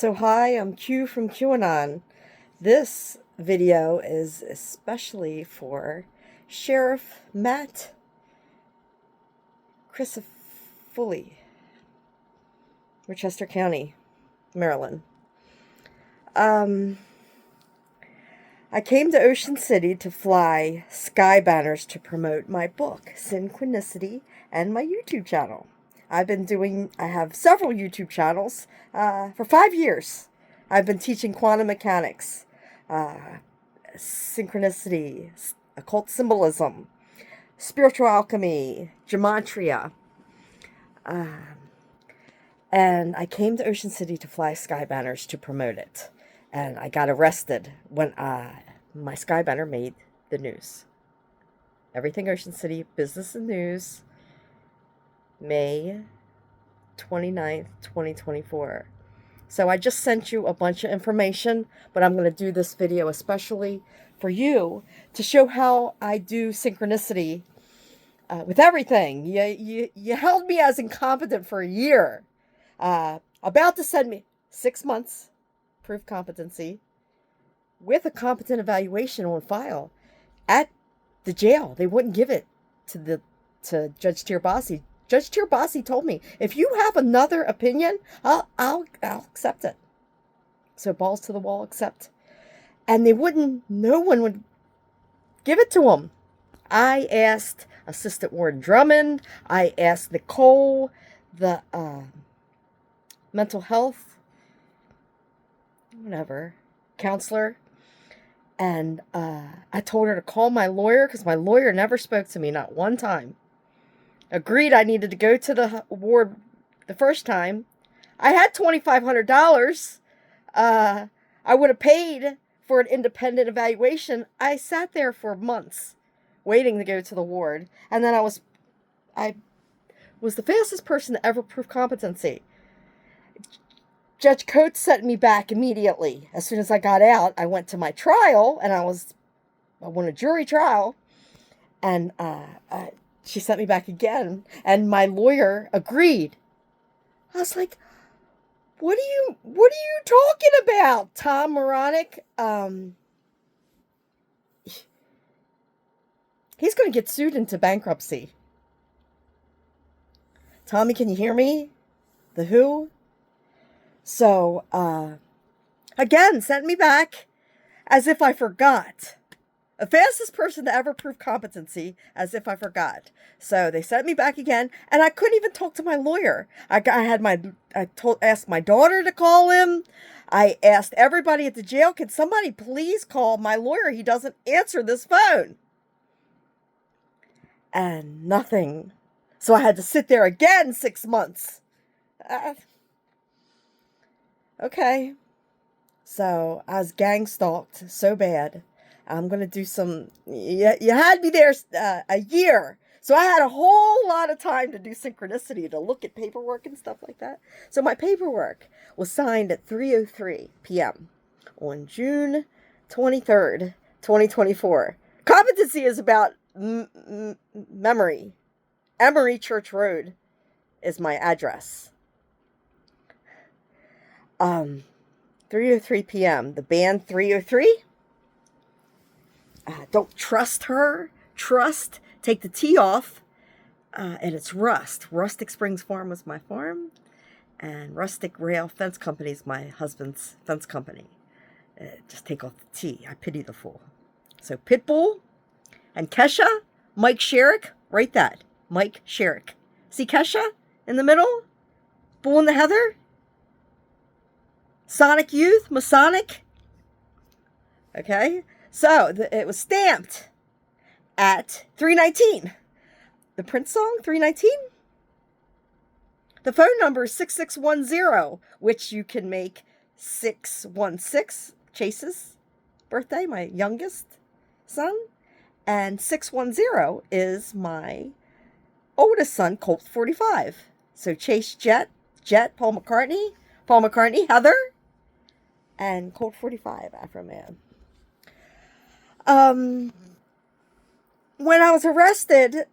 So hi, I'm Q from QAnon. This video is especially for Sheriff Matt Crisafulli, Rochester County, Maryland. I came to Ocean City to fly sky banners to promote my book, Synchronicity, and my YouTube channel. I have several YouTube channels for 5 years. I've been teaching quantum mechanics, synchronicity, occult symbolism, spiritual alchemy, gematria. And I came to Ocean City to fly sky banners to promote it. And I got arrested when my sky banner made the news. Everything Ocean City, Business and News, May 29th, 2024. So I just sent you a bunch of information, but I'm going to do this video especially for you to show how I do synchronicity with everything. You held me as incompetent for a year. About to send me 6 months proof competency with a competent evaluation on file at the jail. They wouldn't give it to Judge Tirabassi. Judge Tirabassi told me, if you have another opinion, I'll accept it. So balls to the wall, accept. And no one would give it to him. I asked Assistant Warden Drummond, I asked Nicole, the mental health, counselor, and I told her to call my lawyer because my lawyer never spoke to me, not one time. Agreed I needed to go to the ward the first time. I had $2,500. I would have paid for an independent evaluation. I sat there for months waiting to go to the ward, and then I was the fastest person to ever prove competency. Judge Coates sent me back immediately. As soon as I got out, I went to my trial, and I won a jury trial, and she sent me back again, and my lawyer agreed. I was like, what are you talking about, Tom Moronic? He's going to get sued into bankruptcy. Tommy, can you hear me? The Who? So, again, sent me back as if I forgot. The fastest person to ever prove competency, as if I forgot. So they sent me back again, and I couldn't even talk to my lawyer. Asked my daughter to call him. I asked everybody at the jail, can somebody please call my lawyer? He doesn't answer this phone. And nothing. So I had to sit there again 6 months. Okay. So I was gang stalked so bad. I'm going to do some, you had me there a year. So I had a whole lot of time to do synchronicity, to look at paperwork and stuff like that. So my paperwork was signed at 3:03 p.m. on June 23rd, 2024. Competency is about memory. Emory Church Road is my address. 3:03 p.m. The band 303. Don't trust her. Trust. Take the T off. And it's Rust. Rustic Springs Farm was my farm. And Rustic Rail Fence Company is my husband's fence company. Just take off the T. I pity the fool. So Pitbull and Kesha, Mike Sherrick. Write that. Mike Sherrick. See Kesha in the middle? Bull in the Heather? Sonic Youth, Masonic. Okay, so it was stamped at 319. The Prince song, 319. The phone number is 6610, which you can make 616, Chase's birthday, my youngest son. And 610 is my oldest son, Colt 45. So Chase Jet, Paul McCartney, Heather, and Colt 45, Afro Man. When I was arrested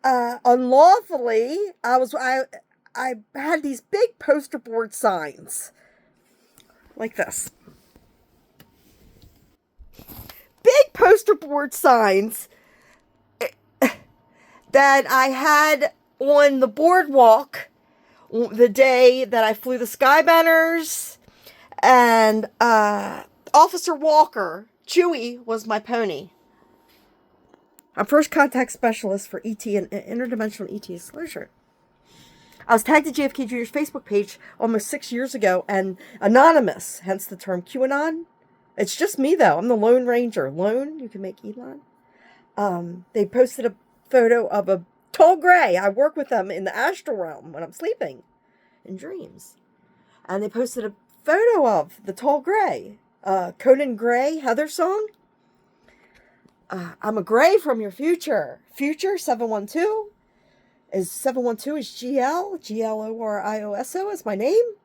unlawfully, I had these big poster board signs like this. Big poster board signs that I had on the boardwalk the day that I flew the Skybanners, and Officer Walker, Chewy, was my pony. I'm first contact specialist for ET and interdimensional ET disclosure. I was tagged to JFK Jr.'s Facebook page almost 6 years ago, and anonymous, hence the term QAnon. It's just me, though. I'm the Lone Ranger. Lone, you can make Elon. They posted a photo of a tall gray. I work with them in the astral realm when I'm sleeping in dreams. And they posted a photo of the tall gray. Conan Gray, Heather song. I'm a gray from your future. Future 712. 712 is GL. GLORIOSO is my name.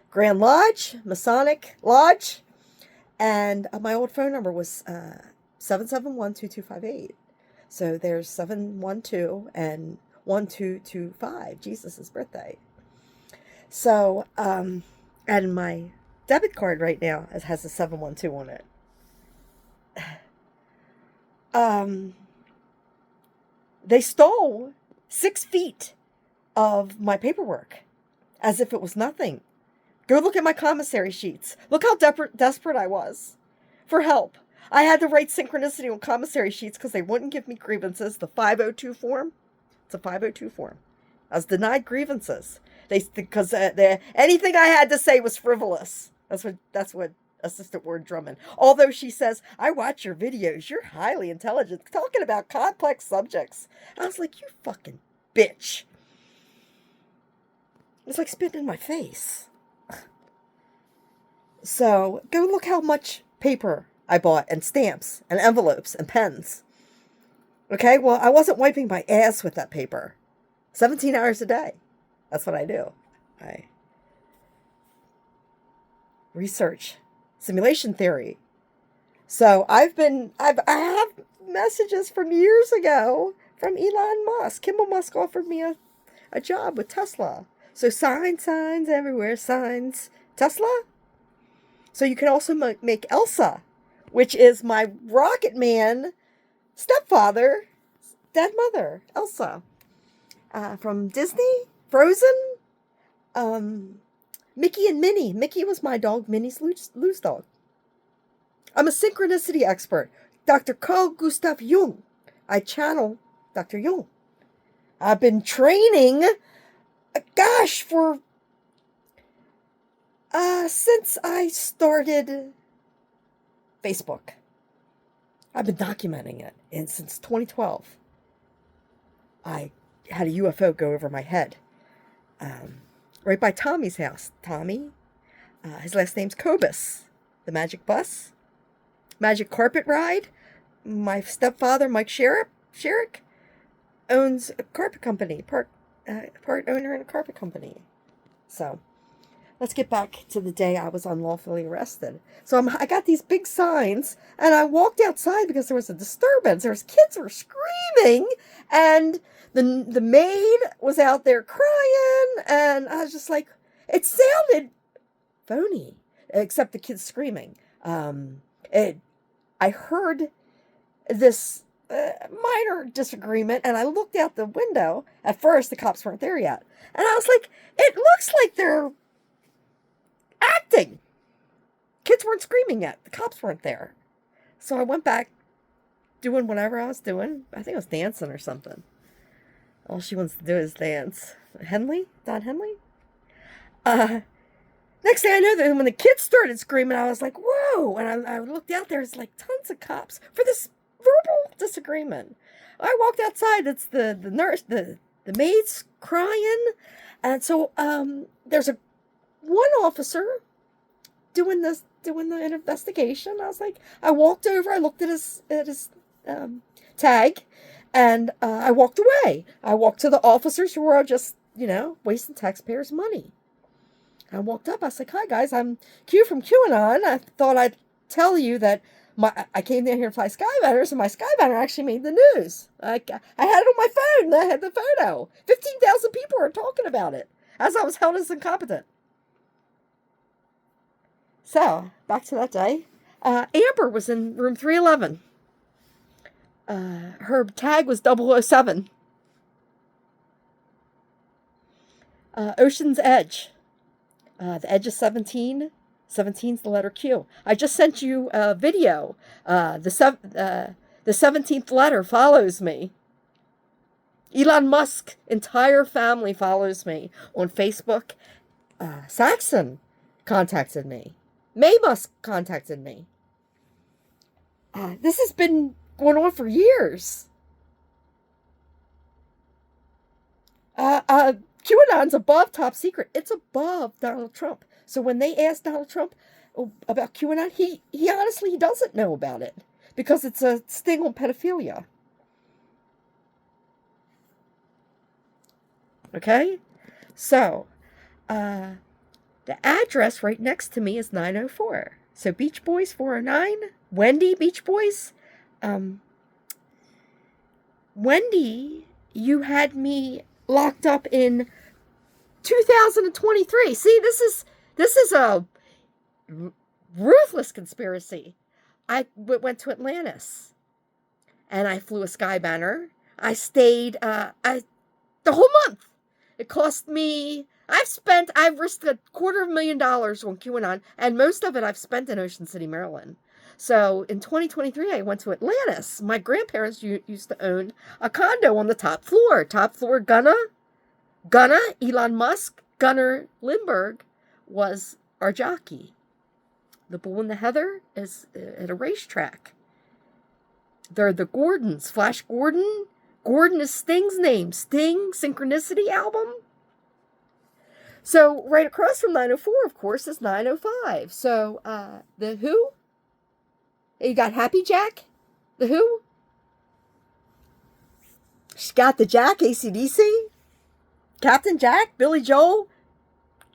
Grand Lodge. Masonic Lodge. And my old phone number was 771-2258. So there's 712 and 1225. Jesus' birthday. So, and my debit card right now has a 712 on it. They stole 6 feet of my paperwork as if it was nothing. Go look at my commissary sheets. Look how desperate I was for help. I had to write synchronicity on commissary sheets because they wouldn't give me grievances. The 502 form. It's a 502 form. I was denied grievances. Because anything I had to say was frivolous. That's what Assistant Ward Drummond. Although she says, I watch your videos. You're highly intelligent. Talking about complex subjects. I was like, you fucking bitch. It's like spitting in my face. So, go look how much paper I bought, and stamps, and envelopes, and pens. Okay, well, I wasn't wiping my ass with that paper. 17 hours a day. That's what I do. I research simulation theory. So, I have messages from years ago from Elon Musk. Kimball Musk offered me a job with Tesla. So, signs everywhere, signs. Tesla? So you can also make Elsa, which is my Rocket Man stepfather, dead mother, Elsa. From Disney, Frozen, Mickey and Minnie. Mickey was my dog, Minnie's loose dog. I'm a synchronicity expert, Dr. Carl Gustav Jung. I channel Dr. Jung. I've been training, for since I started Facebook. I've been documenting it, and since 2012, I had a UFO go over my head, right by Tommy's house. Tommy, his last name's Kobus. The Magic Bus, Magic Carpet Ride. My stepfather, Mike Sherrick, owns a carpet company, part owner in a carpet company. So, let's get back to the day I was unlawfully arrested. So I got these big signs, and I walked outside because there was a disturbance. Kids were screaming, and the maid was out there crying, and I was just like, it sounded phony, except the kids screaming. I heard this minor disagreement, and I looked out the window. At first, the cops weren't there yet, and I was like, it looks like they're acting. Kids weren't screaming yet. The cops weren't there. So I went back doing whatever I was doing. I think I was dancing or something. All she wants to do is dance. Don Henley? Next thing I know, that when the kids started screaming, I was like, whoa. And I looked out there, it's like tons of cops for this verbal disagreement. I walked outside, it's the nurse, the maid's crying. And so there's one officer doing the investigation. I was like, I walked over, I looked at his tag, and I walked away. I walked to the officers who were just, wasting taxpayers' money. I walked up, I was like, hi guys, I'm Q from QAnon. I thought I'd tell you that I came down here to fly Skybanners, and my Skybanner actually made the news. I had it on my phone, I had the photo. 15,000 people were talking about it as I was held as incompetent. So, back to that day. Amber was in room 311. Her tag was 007. Ocean's Edge. The edge of 17. 17's the letter Q. I just sent you a video. The 17th letter follows me. Elon Musk's entire family follows me on Facebook. Saxon contacted me. May Musk contacted me. This has been going on for years. QAnon's above top secret. It's above Donald Trump. So when they asked Donald Trump about QAnon, he honestly doesn't know about it because it's a sting on pedophilia. Okay? So, the address right next to me is 904. So Beach Boys 409, Wendy Beach Boys. Wendy, you had me locked up in 2023. See, this is a ruthless conspiracy. I went to Atlantis, and I flew a Skybanner. I stayed the whole month. It cost me. I've risked $250,000 on QAnon, and most of it I've spent in Ocean City, Maryland. So in 2023, I went to Atlantis. My grandparents used to own a condo on the top floor. Top floor, Gunna, Elon Musk, Gunnar Lindbergh was our jockey. The Bull and the Heather is at a racetrack. They're the Gordons. Flash Gordon. Gordon is Sting's name. Sting, Synchronicity album. So right across from 904, of course, is 905. So the Who? You got Happy Jack? The Who? She's got the Jack, AC/DC. Captain Jack, Billy Joel,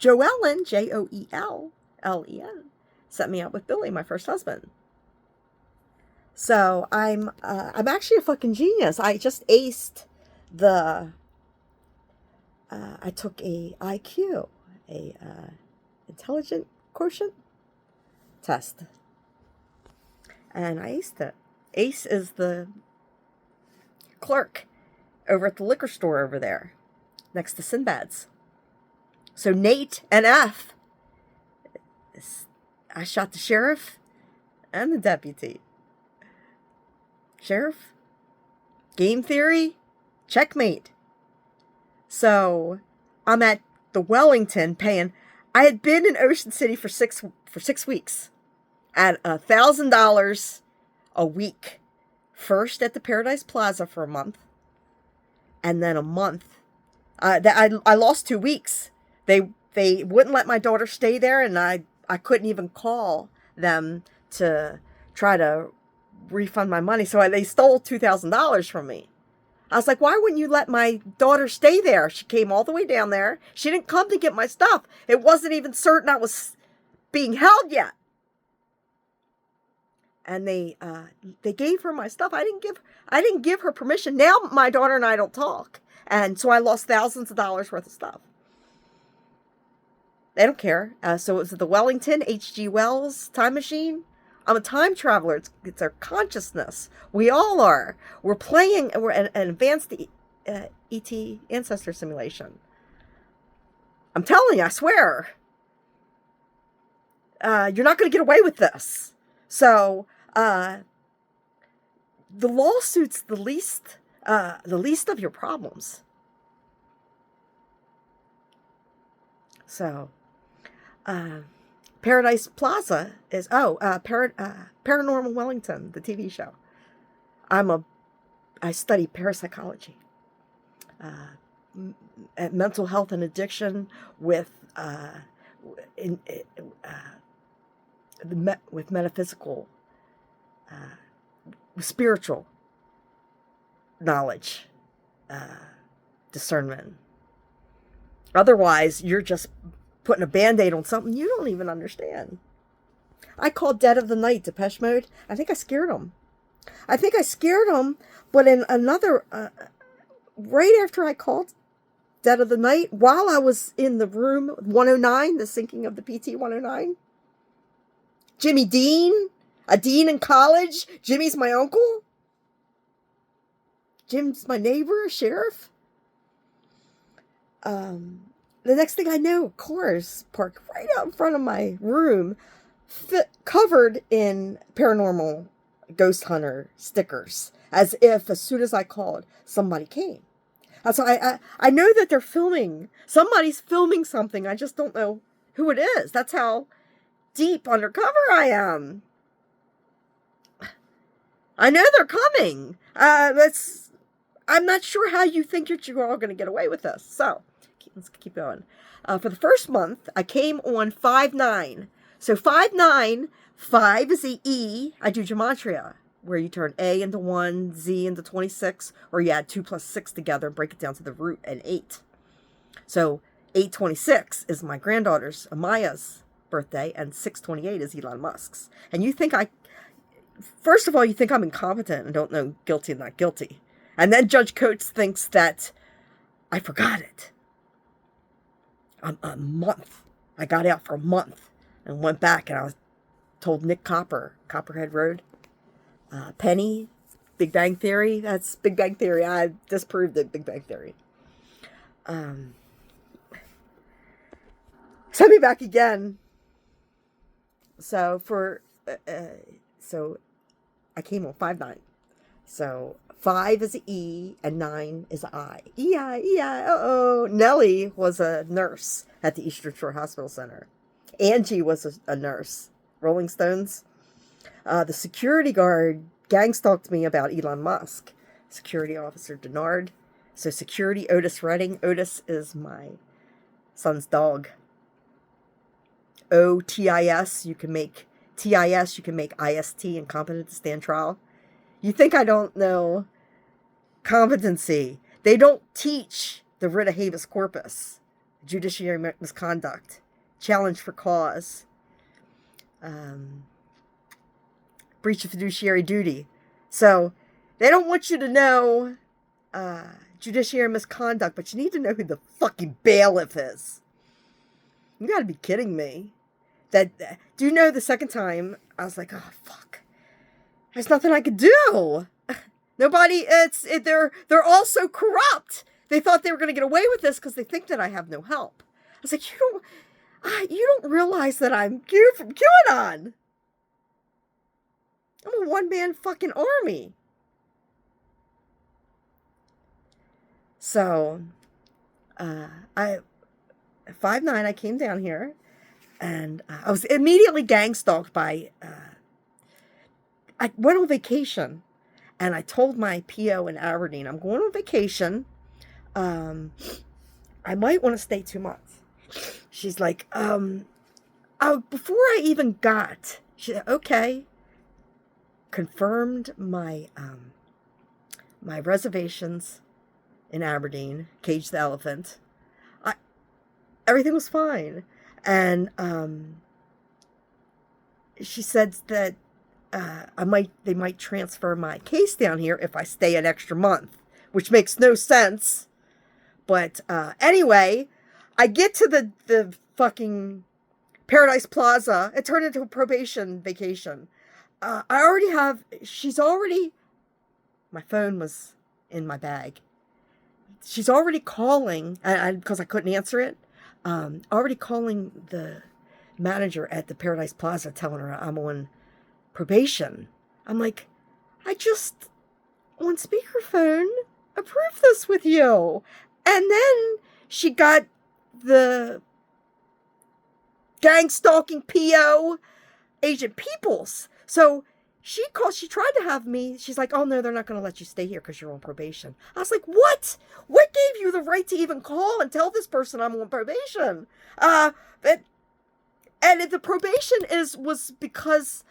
Joellen, Joellen, set me up with Billy, my first husband. So I'm actually a fucking genius. I just aced the. I took a IQ, a intelligent quotient test, and I aced it. Ace is the clerk over at the liquor store over there, next to Sinbad's. So Nate and F. I shot the sheriff and the deputy. Sheriff? Game theory? Checkmate. So I'm at the Wellington paying. I had been in Ocean City for 6 weeks at $1,000 a week. First at the Paradise Plaza for a month, and then a month. I lost 2 weeks. They wouldn't let my daughter stay there, and I couldn't even call them to try to refund my money. So they stole $2,000 from me. I was like, why wouldn't you let my daughter stay there? She came all the way down there. She didn't come to get my stuff. It wasn't even certain I was being held yet. And they gave her my stuff. I didn't give her permission. Now my daughter and I don't talk. And so I lost thousands of dollars worth of stuff. They don't care. So it was the Wellington, H.G. Wells time machine. I'm a time traveler. It's our consciousness. We all are. We're playing. We're an advanced E.T. ancestor simulation. I'm telling you, I swear. You're not going to get away with this. So the lawsuit's the least of your problems. So. Paradise Plaza is Paranormal Wellington, the TV show. I study parapsychology, mental health and addiction with metaphysical, spiritual knowledge, discernment. Otherwise, you're just putting a Band-Aid on something you don't even understand. I called Dead of the Night, Depeche Mode. I think I scared them. But in another, right after I called Dead of the Night, while I was in the room 109, the sinking of the PT-109, Jimmy Dean? A dean in college? Jimmy's my uncle? Jim's my neighbor, sheriff? The next thing I know, a cars parked right out in front of my room, covered in paranormal ghost hunter stickers, as if as soon as I called, somebody came. So I know that they're filming. Somebody's filming something. I just don't know who it is. That's how deep undercover I am. I know they're coming. I'm not sure how you think you're all going to get away with this. So let's keep going. For the first month, I came on 5-9. So 5-9, 5 is the E. I do gematria, where you turn A into 1, Z into 26, or you add 2 plus 6 together and break it down to the root and 8. So 826 is my granddaughter's, Amaya's birthday, and 628 is Elon Musk's. And you think first of all, you think I'm incompetent and don't know guilty and not guilty. And then Judge Coates thinks that I forgot it. A month. I got out for a month and went back, and I told Nick Copper, Copperhead Road, Penny, Big Bang Theory. That's Big Bang Theory. I disproved it, Big Bang Theory. Send me back again. So I came on 5-9. So 5 is E and 9 is I. E-I, E-I, uh-oh. Nellie was a nurse at the Eastern Shore Hospital Center. Angie was a nurse. Rolling Stones. The security guard gang-stalked me about Elon Musk. Security officer Denard. So security Otis Redding. Otis is my son's dog. O-T-I-S. You can make T-I-S. You can make I-S-T, incompetent to stand trial. You think I don't know competency? They don't teach the writ of habeas corpus, judiciary misconduct, challenge for cause, breach of fiduciary duty. So they don't want you to know judiciary misconduct, but you need to know who the fucking bailiff is. You gotta be kidding me. Do you know the second time I was like, oh fuck. There's nothing I could do. Nobody, they're all so corrupt. They thought they were going to get away with this because they think that I have no help. I was like, you don't realize that I'm Q from QAnon. I'm a one-man fucking army. So, 5-9, I came down here, and I was immediately gang-stalked by, I went on vacation, and I told my PO in Aberdeen, I'm going on vacation. I might want to stay 2 months. She's like, before I even got, she said, okay, confirmed my my reservations in Aberdeen, Cage the Elephant. Everything was fine, and she said that they might transfer my case down here if I stay an extra month, which makes no sense. But anyway, I get to the fucking Paradise Plaza. It turned into a probation vacation. My phone was in my bag. She's already calling, because I couldn't answer it, already calling the manager at the Paradise Plaza, telling her I'm on probation. I'm like, I just, on speakerphone, approved this with you. And then she got the gang stalking PO, Agent Peoples. So she tried to have me, she's like, oh no, they're not going to let you stay here because you're on probation. I was like, what? What gave you the right to even call and tell this person I'm on probation? And the probation was because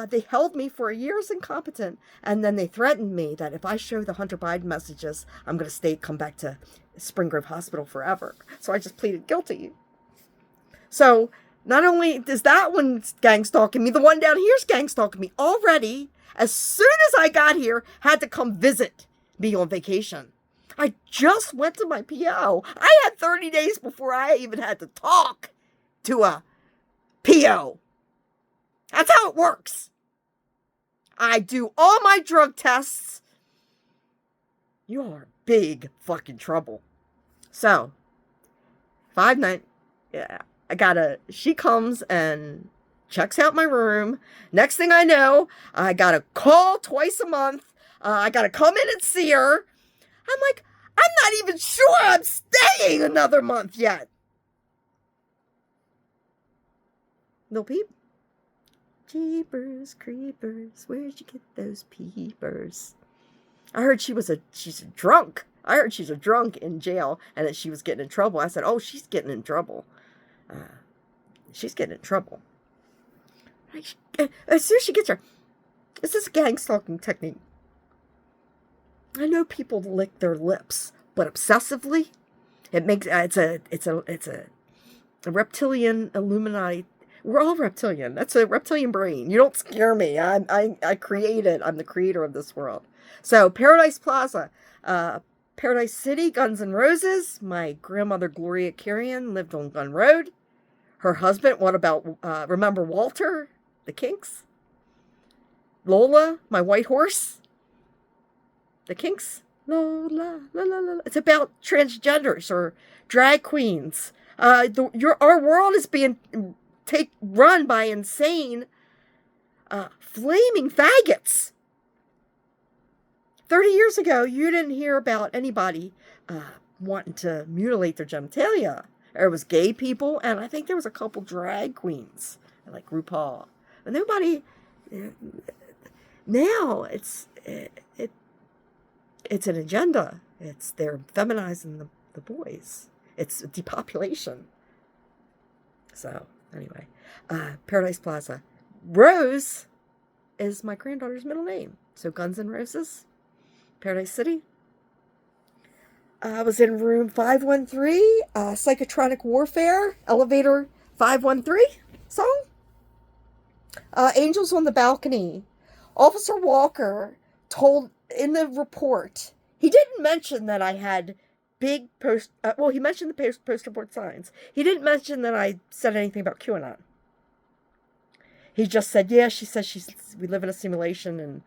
they held me for a year as incompetent, and then they threatened me that if I show the Hunter Biden messages, I'm going to come back to Spring Grove Hospital forever. So I just pleaded guilty. So not only is that one gang stalking me, the one down here's gang stalking me already. As soon as I got here, had to come visit me on vacation. I just went to my PO. I had 30 days before I even had to talk to a PO. That's how it works. I do all my drug tests. You are big fucking trouble. So, 5 nights. Yeah, she comes and checks out my room. Next thing I know, I gotta call twice a month. I gotta come in and see her. I'm like, I'm not even sure I'm staying another month yet. No peep. Jeepers creepers, where'd you get those peepers? I heard she's a drunk. I heard she's a drunk in jail and that she was getting in trouble. I said, oh, she's getting in trouble. She's getting in trouble. As soon as she gets her, it's this gang stalking technique. I know people lick their lips, but obsessively, it makes it's a reptilian Illuminati. We're all reptilian. That's a reptilian brain. You don't scare me. I created. I'm the creator of this world. So Paradise Plaza, Paradise City, Guns N' Roses. My grandmother Gloria Carrion lived on Gun Road. Her husband. What about remember Walter, the Kinks? Lola, my white horse. The Kinks. Lola, la la la. It's about transgenders or drag queens. Our world is being run by insane, flaming faggots. 30 years ago, you didn't hear about anybody wanting to mutilate their genitalia. There was gay people, and I think there was a couple drag queens, like RuPaul. But nobody. Now it's an agenda. They're feminizing the boys. It's depopulation. So anyway, Paradise Plaza. Rose is my granddaughter's middle name. So Guns N' Roses, Paradise City. I was in room 513, Psychotronic Warfare, Elevator 513 song. Angels on the Balcony. Officer Walker told in the report, he didn't mention that I had big he mentioned the post-report signs. He didn't mention that I said anything about QAnon. He just said, yeah, she says we live in a simulation and